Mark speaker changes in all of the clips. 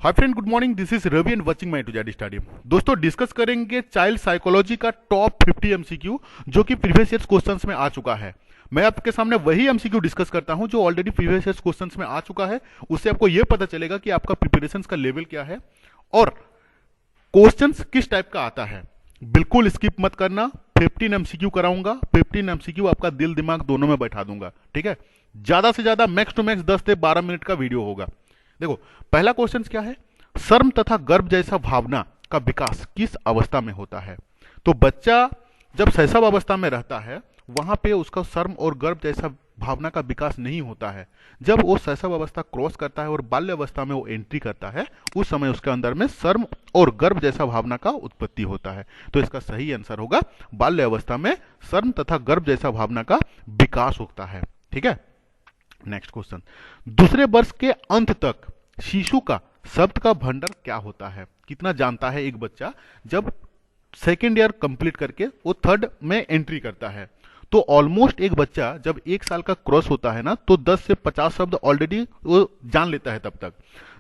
Speaker 1: Hi friend, good morning. This is Ravi and watching my to Z study. दोस्तों, discuss करेंगे child psychology का top 50 MCQ जो कि previous years questions में आ चुका है। मैं आपके सामने वही एमसीक्यू डिस्कस करता हूं जो ऑलरेडी प्रीवियस ईयर्स क्वेश्चंस में आ चुका है। उससे आपको यह पता चलेगा कि आपका प्रिपरेशन का लेवल क्या है और क्वेश्चंस किस टाइप का आता है। बिल्कुल स्किप मत करना। 15 एमसीक्यू कराऊंगा। 15 एमसीक्यू आपका दिल दिमाग दोनों में बैठा दूंगा, ठीक है। ज्यादा से ज्यादा मैक्स टू मैक्स 10 से 12 मिनट का वीडियो होगा। देखो, पहला क्वेश्चन क्या है। शर्म तथा गर्व जैसा भावना का विकास किस अवस्था में होता है। तो बच्चा जब शैशव अवस्था में रहता है वहां पे उसका शर्म और गर्व जैसा भावना का विकास नहीं होता है। जब वो शैशव अवस्था क्रॉस करता है और बाल्य अवस्था में वो एंट्री करता है, उस समय उसके अंदर में शर्म और गर्व जैसा भावना का उत्पत्ति होता है। तो इसका सही आंसर होगा बाल्य अवस्था में शर्म तथा गर्व जैसा भावना का विकास होता है, ठीक है। Next question. दूसरे वर्ष के अंत तक शिशु का शब्द का भंडार क्या होता है। कितना जानता है एक बच्चा जब सेकेंड ईयर कंप्लीट करके वो थर्ड में एंट्री करता है। तो ऑलमोस्ट एक बच्चा जब 1 साल का क्रॉस होता है ना, तो 10 से 50 शब्द ऑलरेडी वो जान लेता है। तब तक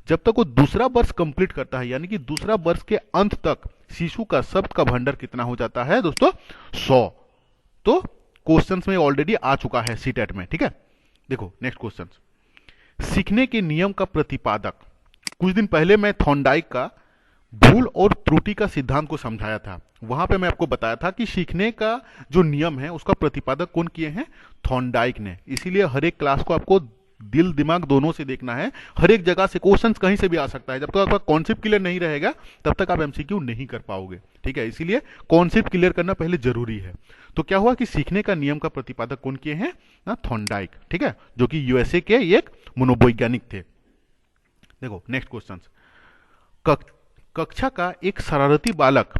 Speaker 1: जब तक वो दूसरा वर्ष कंप्लीट करता है, यानी कि दूसरा वर्ष के अंत तक शिशु का शब्द का भंडार कितना हो जाता है दोस्तों, 100। तो क्वेश्चंस में ऑलरेडी आ चुका है सीटेट में, ठीक है। देखो नेक्स्ट क्वेश्चन। सीखने के नियम का प्रतिपादक। कुछ दिन पहले मैं थॉर्नडाइक का भूल और त्रुटि का सिद्धांत को समझाया था। वहां पे मैं आपको बताया था कि सीखने का जो नियम है उसका प्रतिपादक कौन किए हैं, थॉर्नडाइक ने। इसीलिए हर एक क्लास को आपको दिल दिमाग दोनों से देखना है। हर एक जगह से क्वेश्चन कहीं से भी आ सकता है। जब तक आपका कॉन्सेप्ट क्लियर नहीं रहेगा तब तक आप एमसीक्यू नहीं कर पाओगे, ठीक है। इसीलिए कॉन्सेप्ट क्लियर करना पहले जरूरी है। तो क्या हुआ कि सीखने का नियम का प्रतिपादक कौन किए हैं ना, थॉर्नडाइक, ठीक है, जो कि यूएसए के एक मनोवैज्ञानिक थे। देखो नेक्स्ट क्वेश्चन। कक्षा का एक शरारती बालक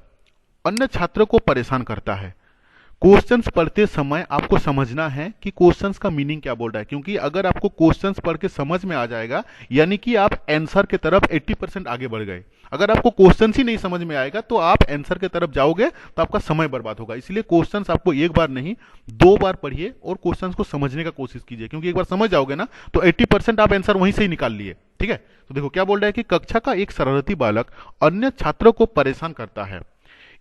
Speaker 1: अन्य छात्रों को परेशान करता है। क्वेश्चंस पढ़ते समय आपको समझना है कि क्वेश्चंस का मीनिंग क्या बोल रहा है, क्योंकि अगर आपको क्वेश्चंस पढ़ के समझ में आ जाएगा यानी कि आप आंसर की तरफ 80% आगे बढ़ गए। अगर आपको क्वेश्चंस ही नहीं समझ में आएगा तो आप आंसर की तरफ जाओगे तो आपका समय बर्बाद होगा। इसलिए क्वेश्चंस आपको एक बार नहीं 2 बार पढ़िए और क्वेश्चंस को समझने का कोशिश कीजिए, क्योंकि एक बार समझ जाओगे ना तो 80% आप आंसर वहीं से ही निकाल लिए, ठीक है। तो देखो क्या बोल रहा है कि कक्षा का एक शरारती बालक अन्य छात्रों को परेशान करता है।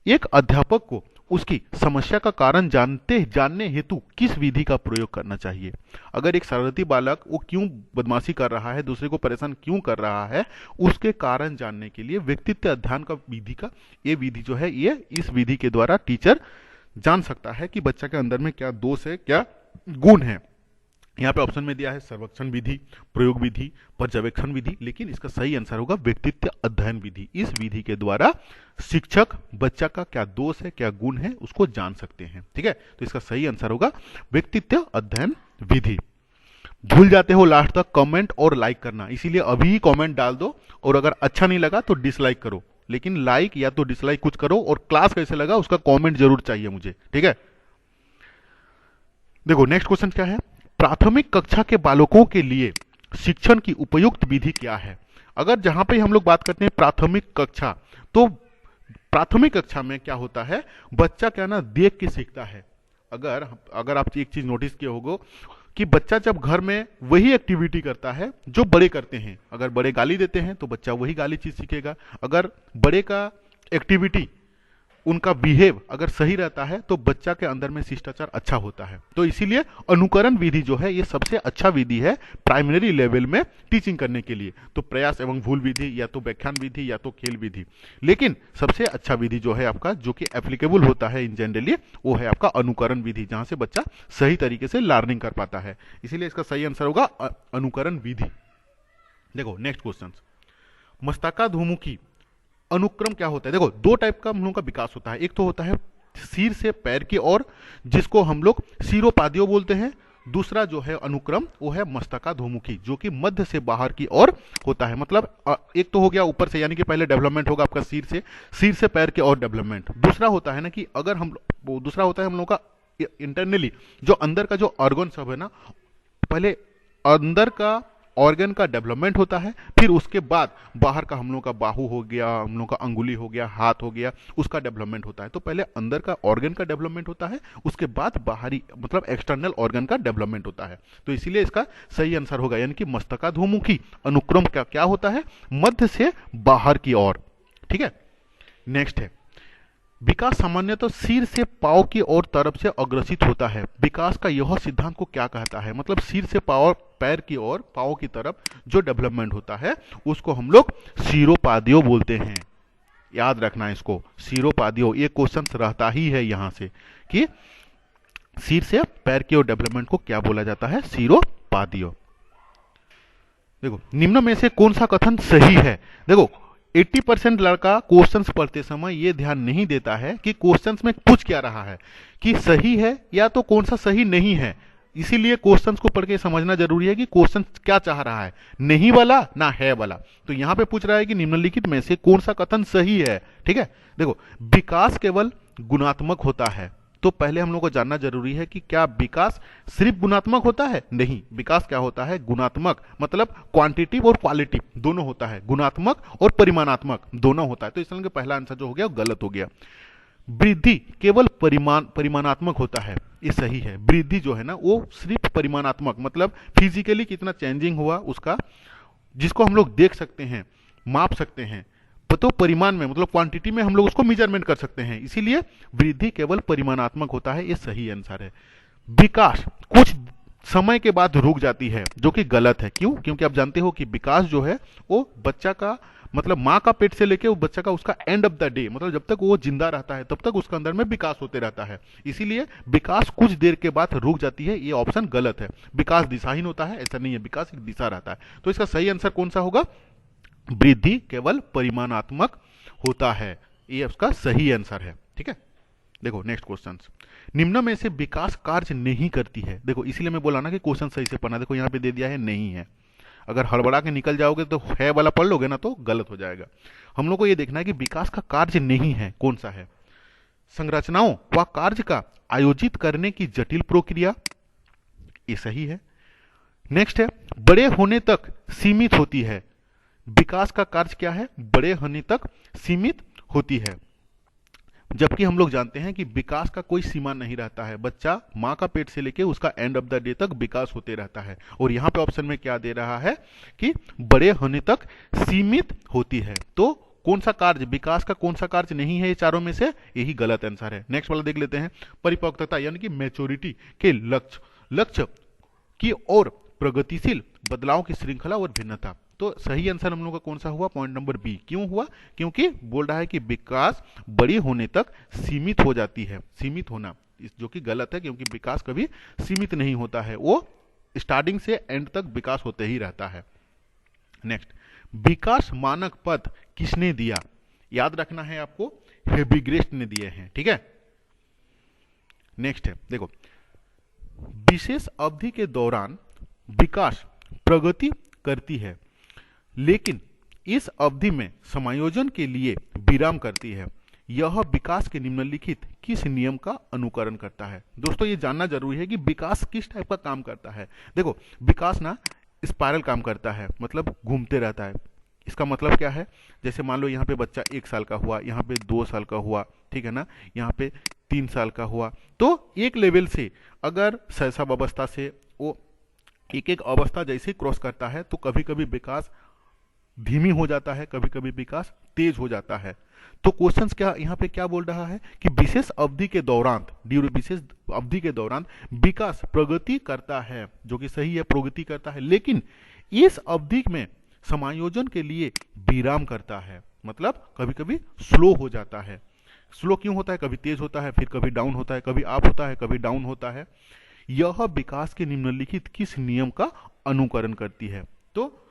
Speaker 1: एक अध्यापक को उसकी समस्या का कारण जानने हेतु किस विधि का प्रयोग करना चाहिए। अगर एक शरारती बालक वो क्यों बदमाशी कर रहा है, दूसरे को परेशान क्यों कर रहा है, उसके कारण जानने के लिए व्यक्तित्व अध्ययन का विधि का ये विधि जो है, ये इस विधि के द्वारा टीचर जान सकता है कि बच्चा के अंदर में क्या दोष है, क्या गुण है। यहाँ पे ऑप्शन में दिया है सर्वेक्षण विधि, प्रयोग विधि, पर्यवेक्षण विधि, लेकिन इसका सही आंसर होगा व्यक्तित्व अध्ययन विधि। इस विधि के द्वारा शिक्षक बच्चा का क्या दोष है, क्या गुण है, उसको जान सकते हैं, ठीक है। तो इसका सही आंसर होगा व्यक्तित्व अध्ययन विधि। भूल जाते हो लास्ट तक कमेंट और लाइक करना, इसीलिए अभी ही कमेंट डाल दो और अगर अच्छा नहीं लगा तो डिसलाइक करो, लेकिन लाइक या तो डिसलाइक कुछ करो और क्लास कैसे लगा उसका कमेंट जरूर चाहिए मुझे, ठीक है। देखो नेक्स्ट क्वेश्चन क्या है। प्राथमिक कक्षा के बालकों के लिए शिक्षण की उपयुक्त विधि क्या है। अगर जहां पे हम लोग बात करते हैं प्राथमिक कक्षा, तो प्राथमिक कक्षा में क्या होता है, बच्चा क्या ना देख के सीखता है। अगर अगर आप एक चीज नोटिस किए होगो कि बच्चा जब घर में वही एक्टिविटी करता है जो बड़े करते हैं। अगर बड़े गाली देते हैं तो बच्चा वही गाली चीज सीखेगा। अगर बड़े का एक्टिविटी, उनका बिहेव अगर सही रहता है तो बच्चा के अंदर में शिष्टाचार अच्छा होता है। तो इसीलिए अनुकरण विधि जो है ये सबसे अच्छा विधि है प्राइमरी लेवल में टीचिंग करने के लिए। तो प्रयास एवं भूल विधि या तो व्याख्यान विधि या तो खेल विधि, लेकिन सबसे अच्छा विधि जो है आपका, जो कि एप्लीकेबल होता है इन जनरली, वो है आपका अनुकरण विधि, जहां से बच्चा सही तरीके से लर्निंग कर पाता है। इसीलिए इसका सही आंसर होगा अनुकरण विधि। देखो नेक्स्ट क्वेश्चन। मस्तकाधुमुखी अनुक्रम क्या होता है। देखो दो टाइप का हम लोगों का विकास होता है। एक तो होता है सिर से पैर की ओर, जिसको हम लोग सिरोपादियो बोलते हैं। दूसरा जो है अनुक्रम वो है मस्तकाधोमुखी, जो कि मध्य से बाहर की ओर होता है। मतलब एक तो हो गया ऊपर से, यानी कि पहले डेवलपमेंट होगा आपका सिर से पैर की ओर डेवलपमेंट। दूसरा होता है ना कि अगर दूसरा होता है हम लोग का इंटरनली, जो अंदर का जो ऑर्गन सब है ना, पहले अंदर का ऑर्गन का डेवलपमेंट होता है, फिर उसके बाद बाहर का हम लोग का बाहु हो गया, हम लोग का अंगुली हो गया, हाथ हो गया, उसका डेवलपमेंट होता है। तो पहले अंदर का ऑर्गन का डेवलपमेंट होता है, उसके बाद बाहरी मतलब एक्सटर्नल ऑर्गन का डेवलपमेंट होता है। तो इसीलिए इसका सही आंसर होगा, यानी कि मस्तकाधोमुखी अनुक्रम का क्या होता है, मध्य से बाहर की ओर। ठीक है, नेक्स्ट है विकास सामान्यतः सिर से पांव की ओर तरफ से अग्रसित होता है। विकास का यह सिद्धांत को क्या कहता है, मतलब सिर से पांव पैर की ओर पांव की तरफ जो डेवलपमेंट होता है उसको हम लोग सिरोपादियो बोलते हैं। याद रखना इसको, सिरोपादियो। ये क्वेश्चन रहता ही है यहां से कि सिर से पैर की ओर डेवलपमेंट को क्या बोला जाता है, सिरोपादियो। देखो निम्न में से कौन सा कथन सही है। देखो 80% लड़का क्वेश्चंस पढ़ते समय ये ध्यान नहीं देता है कि क्वेश्चंस में पूछ क्या रहा है, कि सही है या तो कौन सा सही नहीं है। इसीलिए क्वेश्चंस को पढ़ के समझना जरूरी है कि क्वेश्चन क्या चाह रहा है, नहीं वाला ना है वाला। तो यहां पे पूछ रहा है कि निम्नलिखित में से कौन सा कथन सही है। ठीक है, देखो विकास केवल गुणात्मक होता है, तो पहले हम लोग को जानना जरूरी है कि क्या विकास सिर्फ गुणात्मक होता है। नहीं, विकास क्या होता है, गुणात्मक, मतलब क्वांटिटिव और क्वालिटी दोनों होता है, गुणात्मक और परिमाणात्मक दोनों होता है। तो इसलिए पहला आंसर जो हो गया वो गलत हो गया। वृद्धि केवल परिमाणात्मक होता है, ये सही है। वृद्धि जो है ना वो सिर्फ परिमाणात्मक, मतलब फिजिकली कितना चेंजिंग हुआ उसका, जिसको हम लोग देख सकते हैं, माप सकते हैं, तो परिमाण में मतलब क्वांटिटी में हम लोग उसको मेजरमेंट कर सकते हैं। इसीलिए वृद्धि केवल परिमाणात्मक होता है, ये सही आंसर है। विकास कुछ समय के बाद रुक जाती है, जो कि गलत है। क्यों? क्योंकि आप जानते हो कि विकास जो है वो बच्चा का मतलब माँ का पेट से लेके वो बच्चा का उसका एंड ऑफ द डे, मतलब जब तक वो जिंदा रहता है तब तक उसके अंदर में विकास होते रहता है। इसीलिए विकास कुछ देर के बाद रुक जाती है, ये ऑप्शन गलत है। विकास दिशाहीन होता है, ऐसा नहीं है, विकास एक दिशा रहता है। तो इसका सही आंसर कौन सा होगा, वृद्धि केवल परिमाणात्मक होता है, ये उसका सही आंसर है। ठीक है, देखो नेक्स्ट क्वेश्चन, निम्न में से विकास कार्य नहीं करती है। देखो इसीलिए मैं बोला ना कि क्वेश्चन सही से पढ़ना। देखो यहाँ पे दे दिया है नहीं है, अगर हड़बड़ा के निकल जाओगे तो है वाला पढ़ लोगे ना तो गलत हो जाएगा। हम लोग को ये देखना है कि विकास का कार्य नहीं है, कौन सा है, संरचनाओं व कार्य का आयोजित करने की जटिल प्रक्रिया, ये सही है। नेक्स्ट है बड़े होने तक सीमित होती है। विकास का कार्य क्या है, बड़े होने तक सीमित होती है, जबकि हम लोग जानते हैं कि विकास का कोई सीमा नहीं रहता है। बच्चा माँ का पेट से लेके उसका एंड ऑफ द डे तक विकास होते रहता है। और यहाँ पे ऑप्शन में क्या दे रहा है कि बड़े होने तक सीमित होती है। तो कौन सा कार्य, विकास का कौन सा कार्य नहीं है ये चारों में से, यही गलत आंसर है। नेक्स्ट वाला देख लेते हैं, परिपक्वता यानी कि मैच्योरिटी के लक्ष्य की और प्रगतिशील बदलाव की श्रृंखला और भिन्नता। तो सही आंसर हम लोग का कौन सा हुआ, पॉइंट नंबर बी। क्यों हुआ, क्योंकि बोल रहा है कि विकास बड़ी होने तक सीमित हो जाती है, सीमित होना, जो कि गलत है, क्योंकि विकास कभी सीमित नहीं होता है, वो स्टार्टिंग से एंड तक विकास होते ही रहता है। नेक्स्ट, विकास मानक पद किसने दिया, याद रखना है आपको, हेबिग्रेस्ट ने दिए हैं। ठीक है, नेक्स्ट है देखो, विशेष अवधि के दौरान विकास प्रगति करती है, लेकिन इस अवधि में समायोजन के लिए विराम करती है। यह विकास के निम्नलिखित किस नियम का अनुकरण करता है। दोस्तों ये जानना जरूरी है कि विकास किस टाइप का काम करता है। देखो विकास ना स्पाइरल काम करता है, मतलब घूमते रहता है। इसका मतलब क्या है, जैसे मान लो यहाँ पे बच्चा 1 साल का हुआ, यहाँ पे 2 साल का हुआ, ठीक है ना, यहाँ पे 3 साल का हुआ, तो एक लेवल से अगर शैशव अवस्था से वो एक एक अवस्था जैसे क्रॉस करता है तो कभी कभी विकास धीमी हो जाता है, कभी कभी विकास तेज हो जाता है। तो क्वेश्चंस क्या यहाँ पे क्या बोल रहा है कि विशेष अवधि के दौरान, विशेष अवधि के दौरान विकास प्रगति करता है, जो कि सही है, प्रगति करता है, लेकिन इस अवधि में समायोजन के लिए विराम करता है, मतलब कभी कभी स्लो हो जाता है। स्लो क्यों होता है, कभी तेज होता है, फिर कभी डाउन होता है, कभी अप होता है, कभी डाउन होता है। यह विकास के निम्नलिखित किस नियम का अनुकरण करती है। तो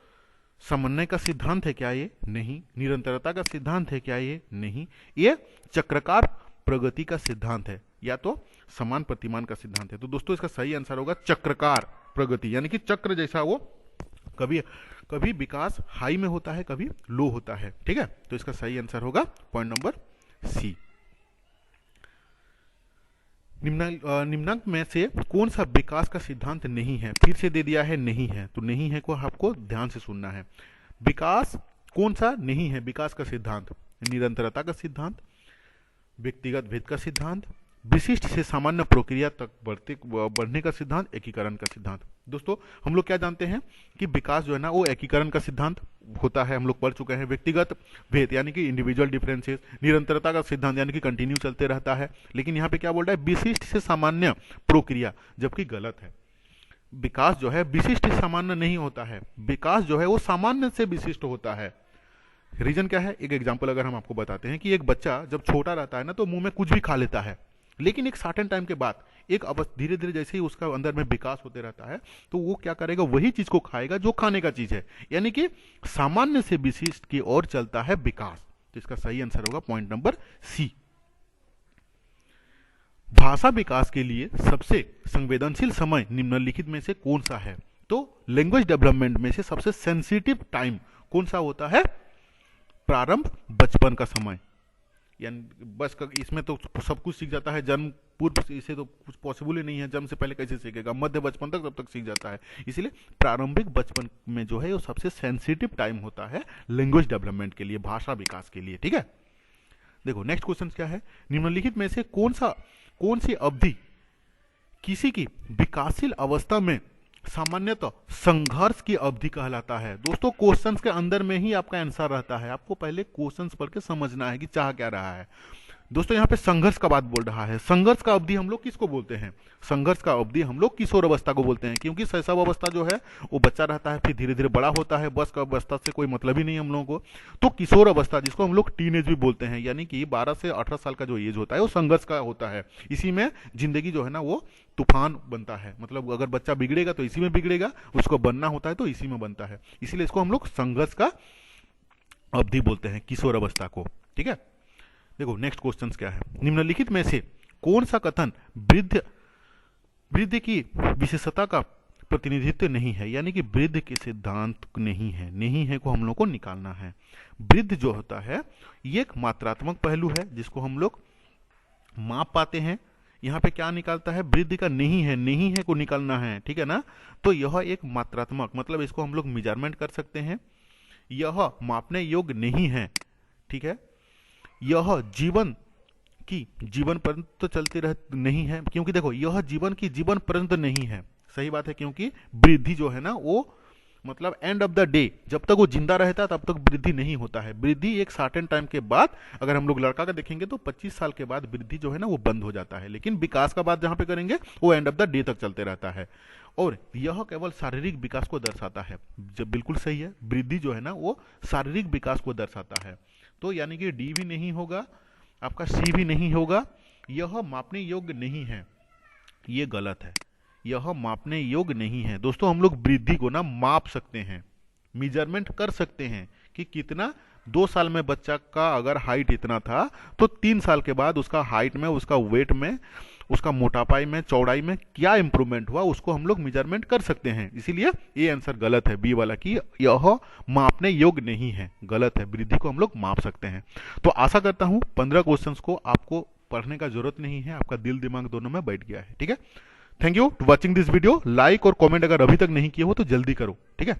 Speaker 1: समन्वय का सिद्धांत है क्या ये, नहीं। निरंतरता का सिद्धांत है क्या ये, नहीं। ये चक्राकार प्रगति का सिद्धांत है, या तो समान प्रतिमान का सिद्धांत है। तो दोस्तों इसका सही आंसर होगा चक्राकार प्रगति, यानी कि चक्र जैसा वो कभी कभी विकास हाई में होता है, कभी लो होता है। ठीक है, तो इसका सही आंसर होगा पॉइंट नंबर सी। निम्नांक में से कौन सा विकास का सिद्धांत नहीं है? फिर से दे दिया है नहीं है, तो नहीं है को आपको ध्यान से सुनना है। विकास कौन सा नहीं है विकास का सिद्धांत? निरंतरता का सिद्धांत, व्यक्तिगत भेद का सिद्धांत, विशिष्ट से सामान्य प्रक्रिया तक बढ़ने का सिद्धांत, एकीकरण का सिद्धांत। दोस्तों हम लोग क्या जानते हैं कि विकास जो है ना वो एकीकरण का सिद्धांत होता है, हम लोग पढ़ चुके हैं। व्यक्तिगत भेद यानी कि इंडिविजुअल डिफरेंसेस, निरंतरता का सिद्धांत यानी कि कंटिन्यू चलते रहता है। लेकिन यहाँ पे क्या बोल रहा है? विशिष्ट से सामान्य प्रक्रिया, जबकि गलत है। विकास जो है विशिष्ट से सामान्य नहीं होता है, विकास जो है वो सामान्य से विशिष्ट होता है। रीजन क्या है? एक एग्जांपल अगर हम आपको बताते हैं कि एक बच्चा जब छोटा रहता है ना तो मुंह में कुछ भी खा लेता है, लेकिन एक सर्टेन टाइम के बाद एक धीरे धीरे जैसे ही उसका अंदर में विकास होते रहता है तो वो क्या करेगा? वही चीज को खाएगा जो खाने का चीज है, यानी कि सामान्य से विशिष्ट की ओर चलता है विकास। तो इसका सही आंसर होगा पॉइंट नंबर सी। भाषा विकास के लिए सबसे संवेदनशील समय निम्नलिखित में से कौन सा है? तो लैंग्वेज डेवलपमेंट में से सबसे सेंसिटिव टाइम कौन सा होता है? प्रारंभ, बचपन का समय। यानी बस इसमें तो सब कुछ सीख जाता है, जन्म पूर्व इसे तो कुछ पॉसिबल ही नहीं है, जन्म से पहले कैसे सीखेगा? मध्य बचपन तक तब तक सीख जाता है। इसलिए प्रारंभिक बचपन में जो है वो सबसे सेंसिटिव टाइम होता है लैंग्वेज डेवलपमेंट के लिए, भाषा विकास के लिए। ठीक है, देखो नेक्स्ट क्वेश्चन क्या है? निम्नलिखित में से कौन सी अवधि किसी की विकासशील अवस्था में सामान्यतः संघर्ष की अवधि कहलाता है? दोस्तों क्वेश्चंस के अंदर में ही आपका आंसर रहता है, आपको पहले क्वेश्चंस पढ़ के समझना है कि चाह क्या रहा है। दोस्तों यहाँ पे संघर्ष का बात बोल रहा है। संघर्ष का अवधि हम लोग किसको बोलते हैं? संघर्ष का अवधि हम लोग किशोर अवस्था को बोलते हैं, क्योंकि शैशव अवस्था जो है वो बच्चा रहता है, फिर धीरे धीरे बड़ा होता है। बस का अवस्था से कोई मतलब ही नहीं हम लोगों को। तो किशोर अवस्था जिसको हम लोग टीन एज भी बोलते हैं, यानी कि 12 से 18 साल का जो एज होता है वो संघर्ष का होता है। इसी में जिंदगी जो है ना वो तूफान बनता है, मतलब अगर बच्चा बिगड़ेगा तो इसी में बिगड़ेगा, उसको बनना होता है तो इसी में बनता है। इसलिए इसको हम लोग संघर्ष का अवधि बोलते हैं, किशोर अवस्था को। ठीक है, देखो नेक्स्ट क्वेश्चन क्या है? निम्नलिखित में से कौन सा कथन वृद्धि की विशेषता का प्रतिनिधित्व नहीं है? यानी कि वृद्धि के सिद्धांत नहीं है, नहीं है को हम लोग को निकालना है। वृद्धि जो होता है ये एक मात्रात्मक पहलू है जिसको हम लोग माप पाते हैं। यहाँ पे क्या निकालता है? वृद्धि का नहीं है, नहीं है को निकालना है। ठीक है ना, तो यह एक मात्रात्मक, मतलब इसको हम लोग मेजरमेंट कर सकते हैं। यह मापने योग्य नहीं है। ठीक है, यह जीवन पर्यंत तो चलती रह नहीं है, क्योंकि देखो यह जीवन पर्यंत नहीं है। सही बात है, क्योंकि वृद्धि जो है ना वो मतलब एंड ऑफ द डे जब तक वो जिंदा रहता है तब तक वृद्धि नहीं होता है। वृद्धि एक सर्टेन टाइम के बाद, अगर हम लोग लड़का का देखेंगे तो 25 साल के बाद वृद्धि जो है ना वो बंद हो जाता है, लेकिन विकास का बात जहां पे करेंगे वो एंड ऑफ द डे तक चलते रहता है। और यह केवल शारीरिक विकास को दर्शाता है। जब बिल्कुल सही है, वृद्धि जो है ना वो शारीरिक विकास को दर्शाता है। तो यानी कि डी भी नहीं होगा, आपका सी भी नहीं होगा। यह मापने योग्य नहीं है, ये गलत है। यह मापने योग्य नहीं है। दोस्तों हम लोग वृद्धि को ना माप सकते हैं, मेजरमेंट कर सकते हैं कि कितना 2 साल में बच्चा का अगर हाइट इतना था तो 3 साल के बाद उसका हाइट में, उसका वेट में, उसका मोटापाई में, चौड़ाई में क्या इंप्रूवमेंट हुआ उसको हम लोग मेजरमेंट कर सकते हैं। इसीलिए ये आंसर गलत है, बी वाला की यह मापने योग्य नहीं है, गलत है। वृद्धि को हम लोग माप सकते हैं। तो आशा करता हूं 15 क्वेश्चंस को आपको पढ़ने का जरूरत नहीं है, आपका दिल दिमाग दोनों में बैठ गया है। ठीक है, thank you to watching this video. Like और कमेंट अगर अभी तक नहीं किए हो तो जल्दी करो। ठीक है।